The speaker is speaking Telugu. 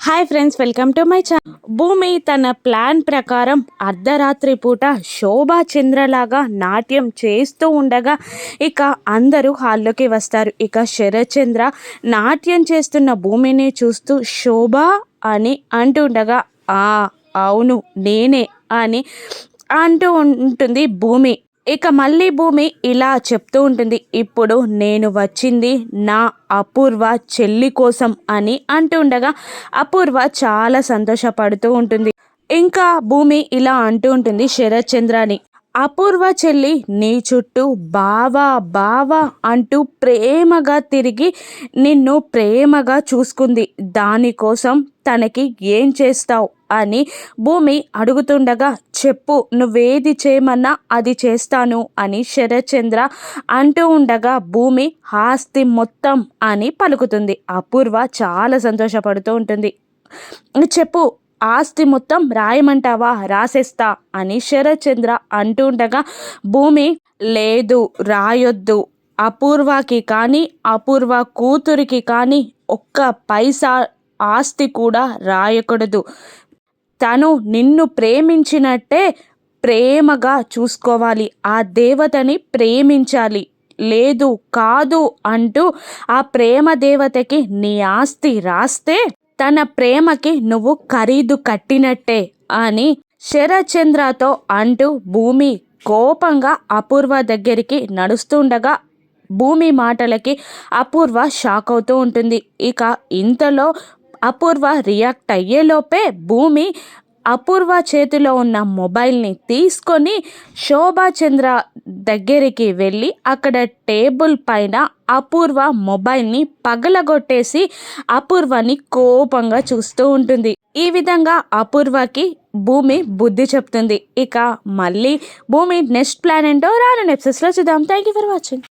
Hi friends, welcome to my channel. భూమి తన ప్లాన్ ప్రకారం అర్ధరాత్రి పూట శోభా చంద్రలాగా నాట్యం చేస్తూ ఉండగా ఇక అందరూ హాల్లోకి వస్తారు. ఇక శరత్చంద్ర నాట్యం చేస్తున్న భూమిని చూస్తూ శోభా అని అంటుండగా అవును నేనే అని అంటూ ఉంటుంది భూమి. ఇక మళ్ళీ భూమి ఇలా చెప్తూ ఉంటుంది, ఇప్పుడు నేను వచ్చింది నా అపూర్వ చెల్లి కోసం అని అంటుండగా అపూర్వ చాలా సంతోషపడుతూ ఉంటుంది. ఇంకా భూమి ఇలా అంటూ ఉంటుంది శరత్చంద్రని, అపూర్వ చెల్లి నీ చుట్టూ బావా బావా అంటూ ప్రేమగా తిరిగి నిన్ను ప్రేమగా చూసుకుంది. దానికోసం తనకి ఏం చేస్తావు అని భూమి అడుగుతుండగా, చెప్పు నువ్వేది చేయమన్నా అది చేస్తాను అని శరత్చంద్ర అంటూ ఉండగా భూమి ఆస్తి మొత్తం అని పలుకుతుంది. అపూర్వ చాలా సంతోషపడుతూ ఉంటుంది. చెప్పు ఆస్తి మొత్తం రాయమంటావా, రాసేస్తా అని శరత్చంద్ర అంటూ ఉండగా భూమి లేదు రాయొద్దు, అపూర్వకి కానీ అపూర్వ కూతురికి కానీ ఒక్క పైసా ఆస్తి కూడా రాయకూడదు. తను నిన్ను ప్రేమించినట్టే ప్రేమగా చూసుకోవాలి, ఆ దేవతని ప్రేమించాలి, లేదు కాదు అంటూ ఆ ప్రేమ దేవతకి నీ ఆస్తి రాస్తే తన ప్రేమకి నువ్వు ఖరీదు కట్టినట్టే అని శరత్చంద్రతో అంటూ భూమి కోపంగా అపూర్వ దగ్గరికి నడుస్తుండగా భూమి మాటలకి అపూర్వ షాక్ అవుతూ ఉంటుంది. ఇక ఇంతలో అపూర్వ రియాక్ట్ అయ్యేలోపే భూమి అపూర్వ చేతిలో ఉన్న మొబైల్ని తీసుకొని శోభాచంద్ర దగ్గరికి వెళ్ళి అక్కడ టేబుల్ పైన అపూర్వ మొబైల్ని పగలగొట్టేసి అపూర్వని కోపంగా చూస్తూ ఉంటుంది. ఈ విధంగా అపూర్వకి భూమి బుద్ధి చెప్తుంది. ఇక మళ్ళీ భూమి నెక్స్ట్ ప్లాన్ ఏంటో రాను ఎపిసోడ్స్లో చూద్దాం. Thank you for watching.